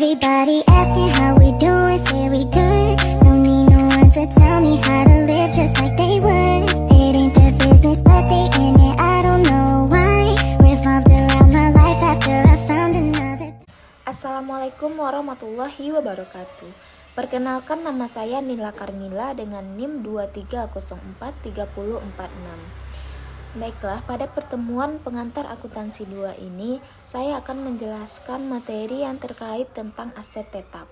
Everybody asking how we doing, say we good. Don't need no one to tell me how to live just like they would. It ain't their business, but they in it, I don't know why. Revolved around my life after I found another. Assalamualaikum warahmatullahi wabarakatuh. Perkenalkan, nama saya Nila Karmila dengan NIM 23043046. Baiklah, pada pertemuan pengantar akuntansi 2 ini, saya akan menjelaskan materi yang terkait tentang aset tetap.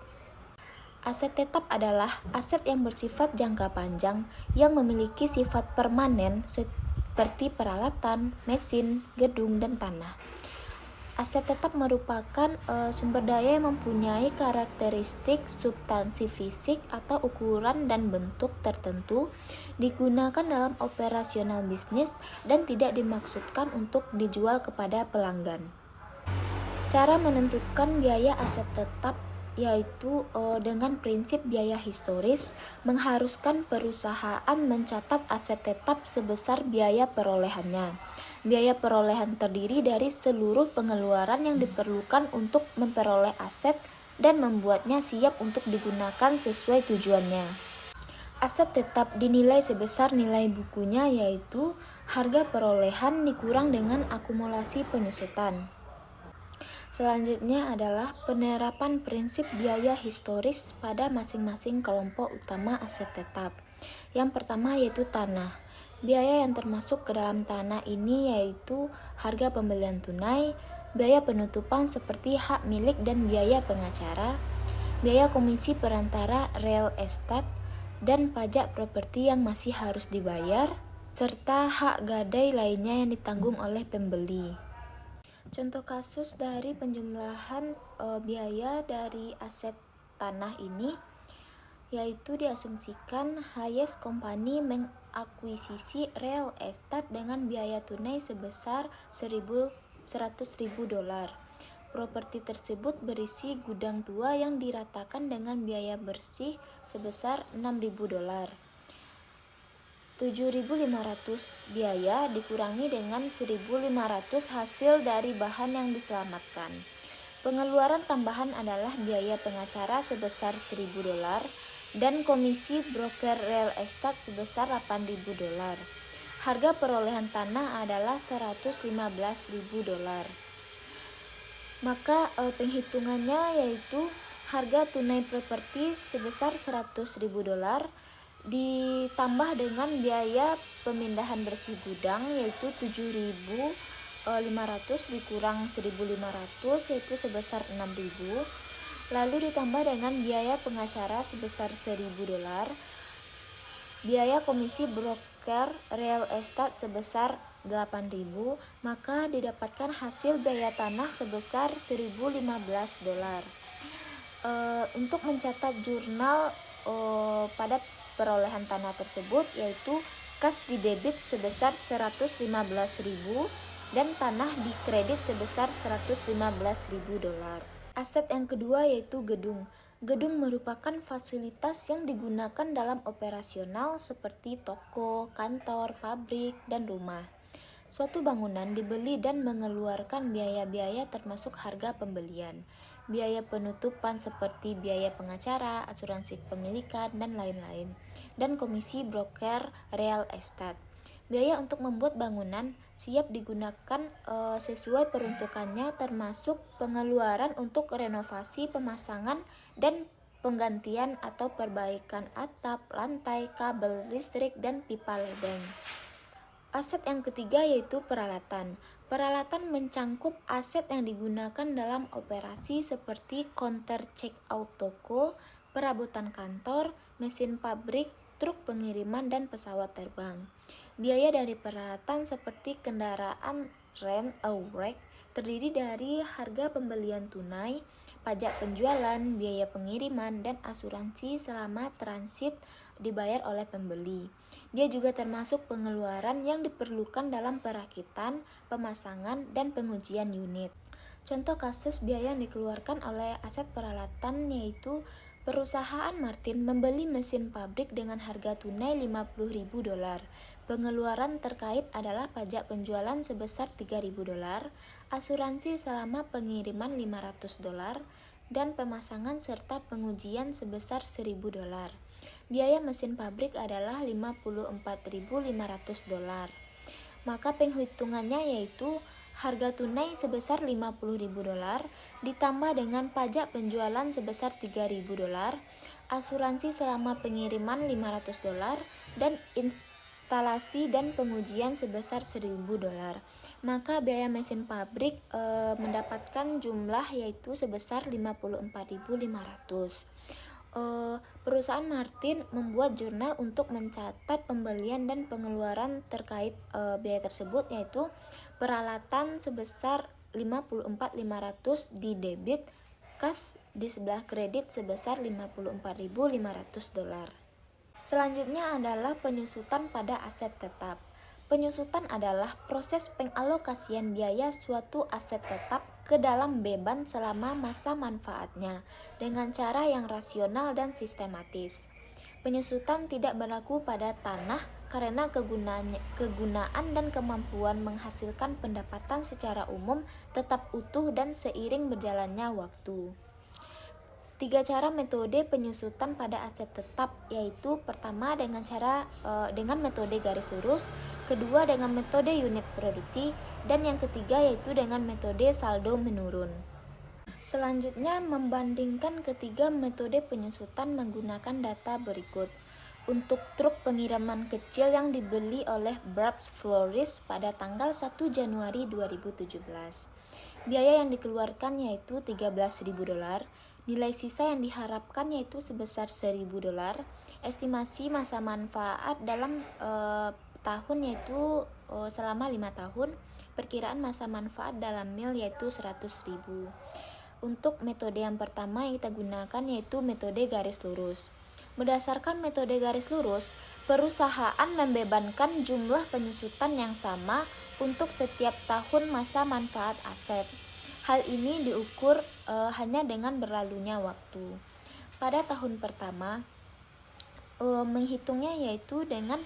Aset tetap adalah aset yang bersifat jangka panjang yang memiliki sifat permanen seperti peralatan, mesin, gedung, dan tanah. Aset tetap merupakan sumber daya yang mempunyai karakteristik substansi fisik atau ukuran dan bentuk tertentu, digunakan dalam operasional bisnis, dan tidak dimaksudkan untuk dijual kepada pelanggan. Cara menentukan biaya aset tetap yaitu dengan prinsip biaya historis, mengharuskan perusahaan mencatat aset tetap sebesar biaya perolehannya. Biaya perolehan terdiri dari seluruh pengeluaran yang diperlukan untuk memperoleh aset dan membuatnya siap untuk digunakan sesuai tujuannya. Aset tetap dinilai sebesar nilai bukunya, yaitu harga perolehan dikurang dengan akumulasi penyusutan. Selanjutnya adalah penerapan prinsip biaya historis pada masing-masing kelompok utama aset tetap. Yang pertama yaitu tanah. Biaya yang termasuk ke dalam tanah ini yaitu harga pembelian tunai, biaya penutupan seperti hak milik dan biaya pengacara, biaya komisi perantara real estate, dan pajak properti yang masih harus dibayar, serta hak gadai lainnya yang ditanggung oleh pembeli. Contoh kasus dari penjumlahan biaya dari aset tanah ini yaitu diasumsikan Hayes Company mengakuisisi real estate dengan biaya tunai sebesar $100.000. Properti tersebut berisi gudang tua yang diratakan dengan biaya bersih sebesar $6.000. 7.500 biaya dikurangi dengan 1.500 hasil dari bahan yang diselamatkan. Pengeluaran tambahan adalah biaya pengacara sebesar $1.000 dan komisi broker real estate sebesar $8.000. Harga perolehan tanah adalah $115.000. Maka penghitungannya yaitu harga tunai properti sebesar $100.000 ditambah dengan biaya pemindahan bersih gudang yaitu 7.500 dikurang 1.500 yaitu sebesar 6.000, lalu ditambah dengan biaya pengacara sebesar $1.000, biaya komisi broker real estate sebesar 8.000, maka didapatkan hasil biaya tanah sebesar $1.015. Untuk mencatat jurnal pada perolehan tanah tersebut yaitu kas di debit sebesar 115.000 dan tanah di kredit sebesar $115.000. Aset yang kedua yaitu gedung. Gedung merupakan fasilitas yang digunakan dalam operasional seperti toko, kantor, pabrik, dan rumah. Suatu bangunan dibeli dan mengeluarkan biaya-biaya termasuk harga pembelian, biaya penutupan seperti biaya pengacara, asuransi kepemilikan, dan lain-lain, dan komisi broker real estate. Biaya untuk membuat bangunan siap digunakan sesuai peruntukannya termasuk pengeluaran untuk renovasi, pemasangan, dan penggantian atau perbaikan atap, lantai, kabel listrik, dan pipa ledeng. Aset yang ketiga yaitu peralatan. Peralatan mencangkup aset yang digunakan dalam operasi seperti counter check out toko, perabotan kantor, mesin pabrik, truk pengiriman, dan pesawat terbang. Biaya dari peralatan seperti kendaraan rent a wreck terdiri dari harga pembelian tunai, pajak penjualan, biaya pengiriman, dan asuransi selama transit dibayar oleh pembeli. Dia juga termasuk pengeluaran yang diperlukan dalam perakitan, pemasangan, dan pengujian unit. Contoh kasus biaya yang dikeluarkan oleh aset peralatan yaitu perusahaan Martin membeli mesin pabrik dengan harga tunai $50.000. Pengeluaran terkait adalah pajak penjualan sebesar $3.000, asuransi selama pengiriman $500, dan pemasangan serta pengujian sebesar $1.000. Biaya mesin pabrik adalah $54.500. Maka penghitungannya yaitu harga tunai sebesar $50.000 ditambah dengan pajak penjualan sebesar $3.000, asuransi selama pengiriman $500, dan instalasi dan pengujian sebesar $1.000. Maka biaya mesin pabrik mendapatkan jumlah yaitu sebesar $54.500. Perusahaan Martin membuat jurnal untuk mencatat pembelian dan pengeluaran terkait biaya tersebut, yaitu peralatan sebesar $54.500 di debit, kas di sebelah kredit sebesar $54.500. Selanjutnya adalah penyusutan pada aset tetap. Penyusutan adalah proses pengalokasian biaya suatu aset tetap ke dalam beban selama masa manfaatnya dengan cara yang rasional dan sistematis. Penyusutan tidak berlaku pada tanah karena kegunaan dan kemampuan menghasilkan pendapatan secara umum tetap utuh dan seiring berjalannya waktu. 3 cara metode penyusutan pada aset tetap, yaitu pertama dengan metode garis lurus, kedua dengan metode unit produksi, dan yang ketiga yaitu dengan metode saldo menurun. Selanjutnya membandingkan ketiga metode penyusutan menggunakan data berikut. Untuk truk pengiriman kecil yang dibeli oleh Brabs Florist pada tanggal 1 Januari 2017, biaya yang dikeluarkan yaitu $13.000. Nilai sisa yang diharapkan yaitu sebesar $1.000. Estimasi masa manfaat dalam tahun yaitu selama 5 tahun. Perkiraan masa manfaat dalam mil yaitu 100.000. Untuk metode yang pertama yang kita gunakan yaitu metode garis lurus. Berdasarkan metode garis lurus, perusahaan membebankan jumlah penyusutan yang sama untuk setiap tahun masa manfaat aset. Hal ini diukur hanya dengan berlalunya waktu. Pada tahun pertama, menghitungnya yaitu dengan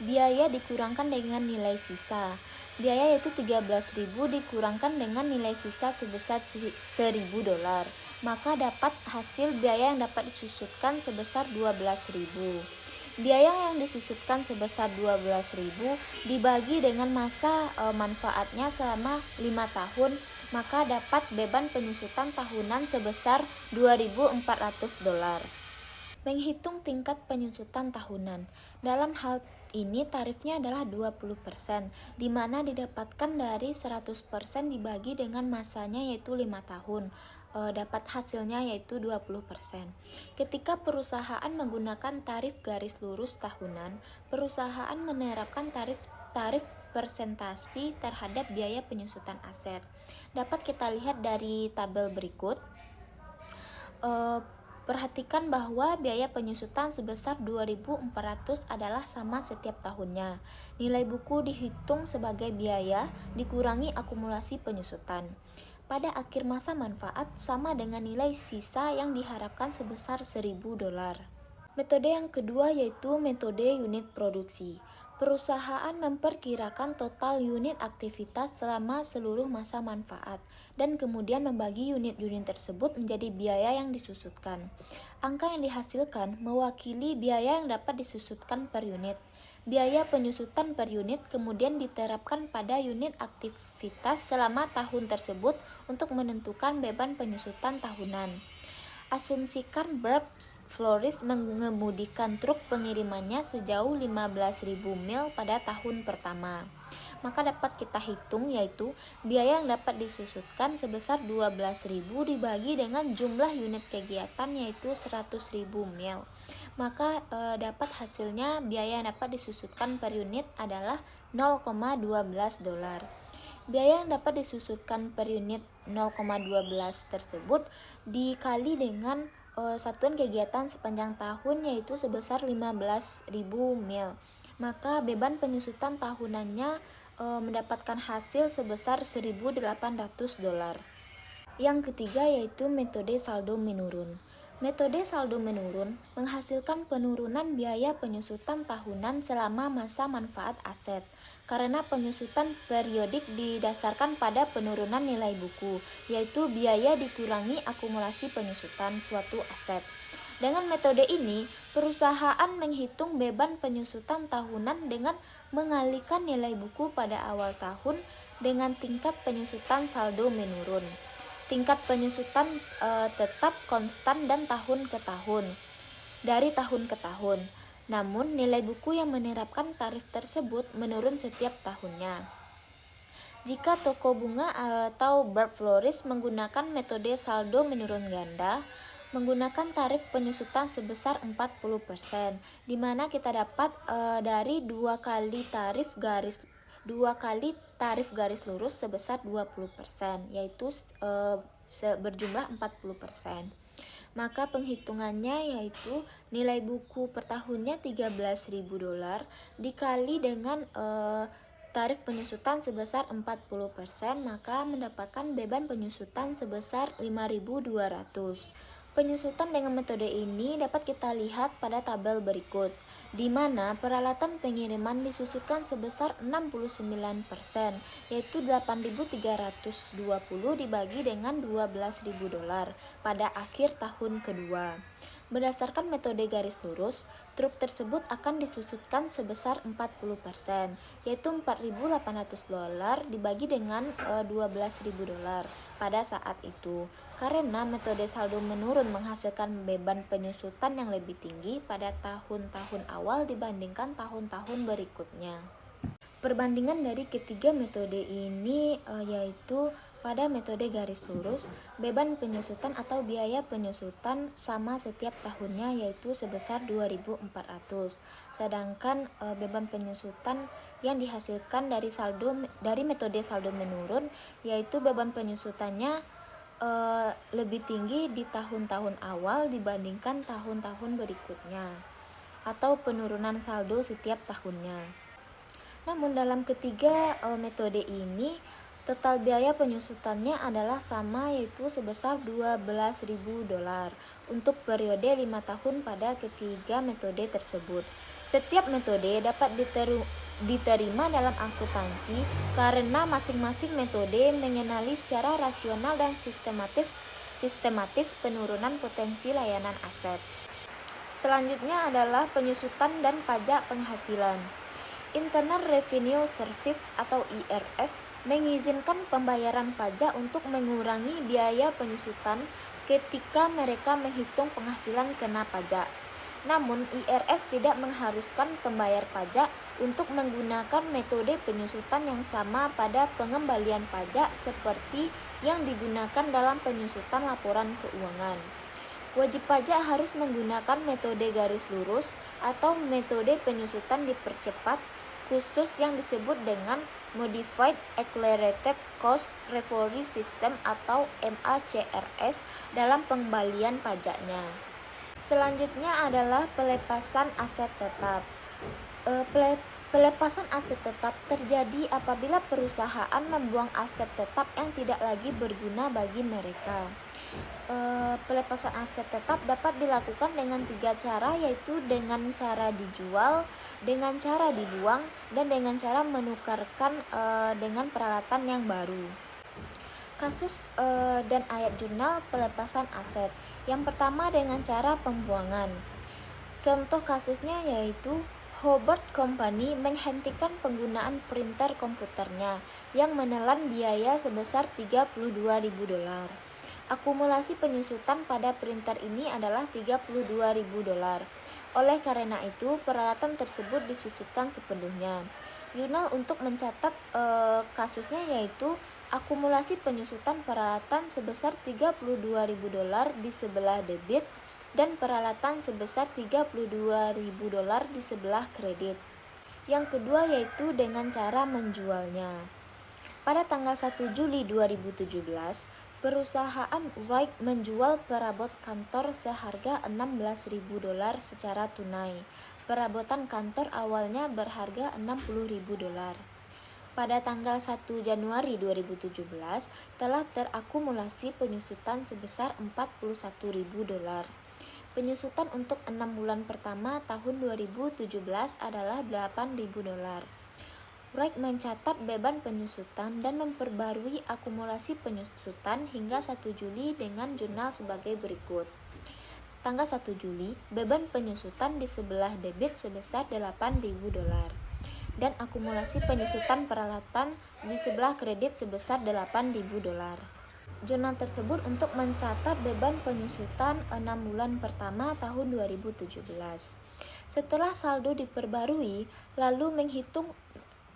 biaya dikurangkan dengan nilai sisa. Biaya yaitu $13.000 dikurangkan dengan nilai sisa sebesar $1.000. Maka dapat hasil biaya yang dapat disusutkan sebesar $12.000. Biaya yang disusutkan sebesar $12.000 dibagi dengan masa manfaatnya selama 5 tahun, maka dapat beban penyusutan tahunan sebesar $2.400. Menghitung tingkat penyusutan tahunan. Dalam hal ini tarifnya adalah 20%, di mana didapatkan dari 100% dibagi dengan masanya yaitu 5 tahun. Dapat hasilnya yaitu 20%. Ketika perusahaan menggunakan tarif garis lurus tahunan, perusahaan menerapkan tarif persentasi terhadap biaya penyusutan aset. Dapat kita lihat dari tabel berikut. Perhatikan bahwa biaya penyusutan sebesar $2.400 adalah sama setiap tahunnya. Nilai buku dihitung sebagai biaya dikurangi akumulasi penyusutan. Pada akhir masa manfaat sama dengan nilai sisa yang diharapkan sebesar $1.000. Metode yang kedua yaitu metode unit produksi. Perusahaan memperkirakan total unit aktivitas selama seluruh masa manfaat dan kemudian membagi unit-unit tersebut menjadi biaya yang disusutkan. Angka yang dihasilkan mewakili biaya yang dapat disusutkan per unit. Biaya penyusutan per unit kemudian diterapkan pada unit aktivitas selama tahun tersebut untuk menentukan beban penyusutan tahunan. Asumsikan Brabs Florist mengemudikan truk pengirimannya sejauh 15.000 mil pada tahun pertama. Maka dapat kita hitung yaitu biaya yang dapat disusutkan sebesar 12.000 dibagi dengan jumlah unit kegiatan yaitu 100.000 mil. Maka dapat hasilnya biaya yang dapat disusutkan per unit adalah $0,12. Biaya yang dapat disusutkan per unit 0,12 tersebut dikali dengan satuan kegiatan sepanjang tahun yaitu sebesar 15.000 mil. Maka beban penyusutan tahunannya mendapatkan hasil sebesar $1.800. Yang ketiga yaitu metode saldo menurun. Metode saldo menurun menghasilkan penurunan biaya penyusutan tahunan selama masa manfaat aset, karena penyusutan periodik didasarkan pada penurunan nilai buku, yaitu biaya dikurangi akumulasi penyusutan suatu aset. Dengan metode ini, perusahaan menghitung beban penyusutan tahunan dengan mengalihkan nilai buku pada awal tahun dengan tingkat penyusutan saldo menurun. Tingkat penyusutan tetap konstan dan tahun ke tahun, dari tahun ke tahun. Namun, nilai buku yang menerapkan tarif tersebut menurun setiap tahunnya. Jika toko bunga atau bird florist menggunakan metode saldo menurun ganda, menggunakan tarif penyusutan sebesar 40%, di mana kita dapat dari dua kali tarif garis lurus sebesar 20%, yaitu berjumlah 40%. Maka penghitungannya yaitu nilai buku per tahunnya $13.000 dikali dengan tarif penyusutan sebesar 40%, maka mendapatkan beban penyusutan sebesar 5.200. Penyusutan dengan metode ini dapat kita lihat pada tabel berikut, di mana peralatan pengiriman disusutkan sebesar 69%, yaitu 8.320 dibagi dengan $12.000 pada akhir tahun kedua. Berdasarkan metode garis lurus, truk tersebut akan disusutkan sebesar 40%, yaitu $4.800 dibagi dengan $12.000 pada saat itu. Karena metode saldo menurun menghasilkan beban penyusutan yang lebih tinggi pada tahun-tahun awal dibandingkan tahun-tahun berikutnya. Perbandingan dari ketiga metode ini yaitu pada metode garis lurus, beban penyusutan atau biaya penyusutan sama setiap tahunnya, yaitu sebesar 2.400. Sedangkan beban penyusutan yang dihasilkan dari metode saldo menurun, yaitu beban penyusutannya lebih tinggi di tahun-tahun awal dibandingkan tahun-tahun berikutnya, atau penurunan saldo setiap tahunnya. Namun dalam ketiga metode ini, total biaya penyusutannya adalah sama, yaitu sebesar $12.000 untuk periode 5 tahun pada ketiga metode tersebut. Setiap metode dapat diterima dalam akuntansi karena masing-masing metode mengenali secara rasional dan sistematis penurunan potensi layanan aset. Selanjutnya adalah penyusutan dan pajak penghasilan. Internal Revenue Service atau IRS mengizinkan pembayaran pajak untuk mengurangi biaya penyusutan ketika mereka menghitung penghasilan kena pajak. Namun, IRS tidak mengharuskan pembayar pajak untuk menggunakan metode penyusutan yang sama pada pengembalian pajak seperti yang digunakan dalam penyusutan laporan keuangan. Wajib pajak harus menggunakan metode garis lurus atau metode penyusutan dipercepat khusus yang disebut dengan Modified Accelerated Cost Recovery System atau MACRS dalam pengembalian pajaknya. Selanjutnya adalah pelepasan aset tetap. Pelepasan aset tetap terjadi apabila perusahaan membuang aset tetap yang tidak lagi berguna bagi mereka. Pelepasan aset tetap dapat dilakukan dengan 3 cara, yaitu dengan cara dijual, dengan cara dibuang, dan dengan cara menukarkan dengan peralatan yang baru. Kasus dan ayat jurnal pelepasan aset. Yang pertama dengan cara pembuangan. Contoh kasusnya yaitu Hobart Company menghentikan penggunaan printer komputernya yang menelan biaya sebesar $32.000. Akumulasi penyusutan pada printer ini adalah $32.000. Oleh karena itu, peralatan tersebut disusutkan sepenuhnya. Jurnal untuk mencatat kasusnya yaitu akumulasi penyusutan peralatan sebesar $32.000 di sebelah debit dan peralatan sebesar $32.000 di sebelah kredit. Yang kedua yaitu dengan cara menjualnya. Pada tanggal 1 Juli 2017, perusahaan Wright menjual perabot kantor seharga $16.000 secara tunai. Perabotan kantor awalnya berharga $60.000. Pada tanggal 1 Januari 2017 telah terakumulasi penyusutan sebesar $41.000. Penyusutan untuk 6 bulan pertama tahun 2017 adalah $8.000. Wright mencatat beban penyusutan dan memperbarui akumulasi penyusutan hingga 1 Juli dengan jurnal sebagai berikut. Tanggal 1 Juli, beban penyusutan di sebelah debit sebesar $8.000 dan akumulasi penyusutan peralatan di sebelah kredit sebesar $8.000. Jurnal tersebut untuk mencatat beban penyusutan 6 bulan pertama tahun 2017. Setelah saldo diperbarui, lalu menghitung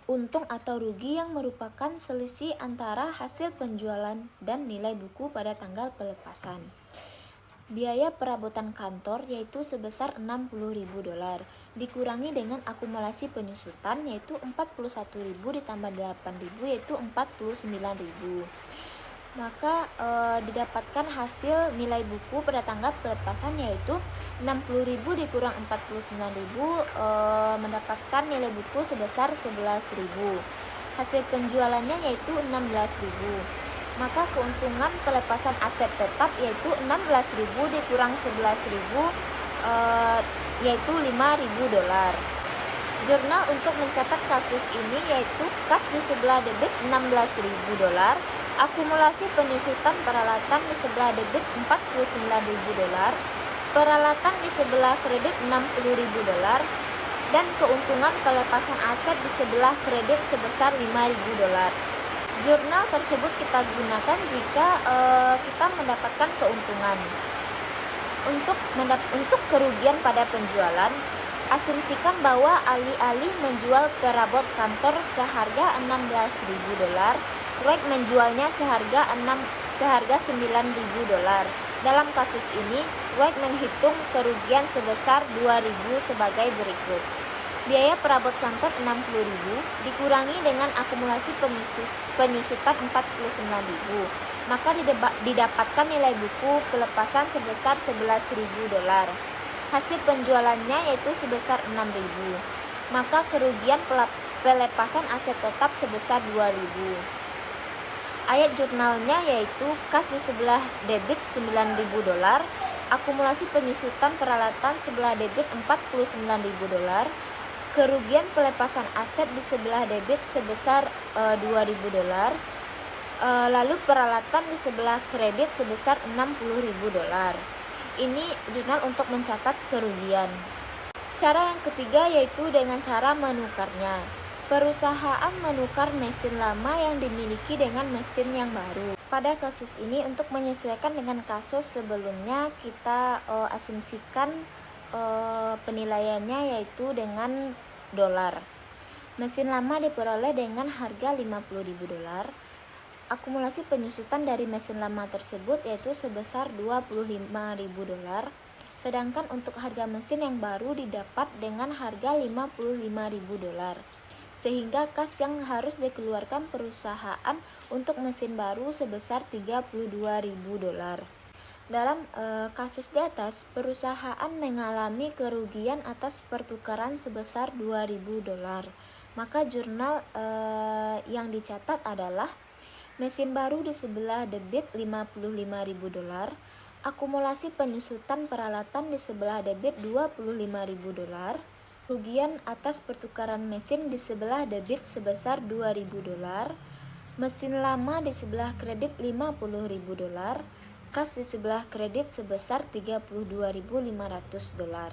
untung atau rugi yang merupakan selisih antara hasil penjualan dan nilai buku pada tanggal pelepasan. Biaya perabotan kantor yaitu sebesar $60.000 dikurangi dengan akumulasi penyusutan yaitu $41.000 ditambah $8.000 yaitu $49.000. Maka didapatkan hasil nilai buku pada tanggal pelepasan yaitu $60.000 dikurang $49.000 mendapatkan nilai buku sebesar $11.000. Hasil penjualannya yaitu $16.000. Maka keuntungan pelepasan aset tetap yaitu $16.000 dikurang $11.000 yaitu $5.000. Jurnal untuk mencatat kasus ini yaitu kas di sebelah debit $16.000, akumulasi penyusutan peralatan di sebelah debit $49.000, peralatan di sebelah kredit $60.000, dan keuntungan pelepasan aset di sebelah kredit sebesar $5.000. Jurnal tersebut kita gunakan jika kita mendapatkan keuntungan. Untuk kerugian pada penjualan, asumsikan bahwa alih-alih menjual perabot kantor seharga $16.000, Wright menjualnya seharga $9.000. Dalam kasus ini, Wright menghitung kerugian sebesar $2.000 sebagai berikut. Biaya perabot kantor $60.000 dikurangi dengan akumulasi penyusutan $49.000, maka didapatkan nilai buku pelepasan sebesar $11.000. Hasil penjualannya yaitu sebesar $6.000, maka kerugian pelepasan aset tetap sebesar $2.000. Ayat jurnalnya yaitu kas di sebelah debit $9.000, akumulasi penyusutan peralatan sebelah debit $49.000, kerugian pelepasan aset di sebelah debit sebesar $2.000, lalu peralatan di sebelah kredit sebesar $60.000. Ini jurnal untuk mencatat kerugian. Cara yang ketiga yaitu dengan cara menukarnya. Perusahaan menukar mesin lama yang dimiliki dengan mesin yang baru. Pada kasus ini untuk menyesuaikan dengan kasus sebelumnya kita asumsikan penilaiannya yaitu dengan dolar. Mesin lama diperoleh dengan harga $50.000. Akumulasi penyusutan dari mesin lama tersebut yaitu sebesar $25.000. Sedangkan untuk harga mesin yang baru didapat dengan harga $55.000. Sehingga kas yang harus dikeluarkan perusahaan untuk mesin baru sebesar $32.000. Dalam kasus di atas, perusahaan mengalami kerugian atas pertukaran sebesar $2.000. Maka jurnal yang dicatat adalah mesin baru di sebelah debit $55.000, akumulasi penyusutan peralatan di sebelah debit $25.000, kerugian atas pertukaran mesin di sebelah debit sebesar $2.000, mesin lama di sebelah kredit $50.000, kas di sebelah kredit sebesar $32.500.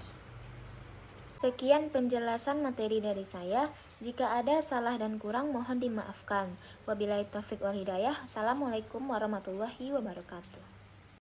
Sekian penjelasan materi dari saya. Jika ada salah dan kurang mohon dimaafkan. Wabillahi taufik wal hidayah. Assalamualaikum warahmatullahi wabarakatuh.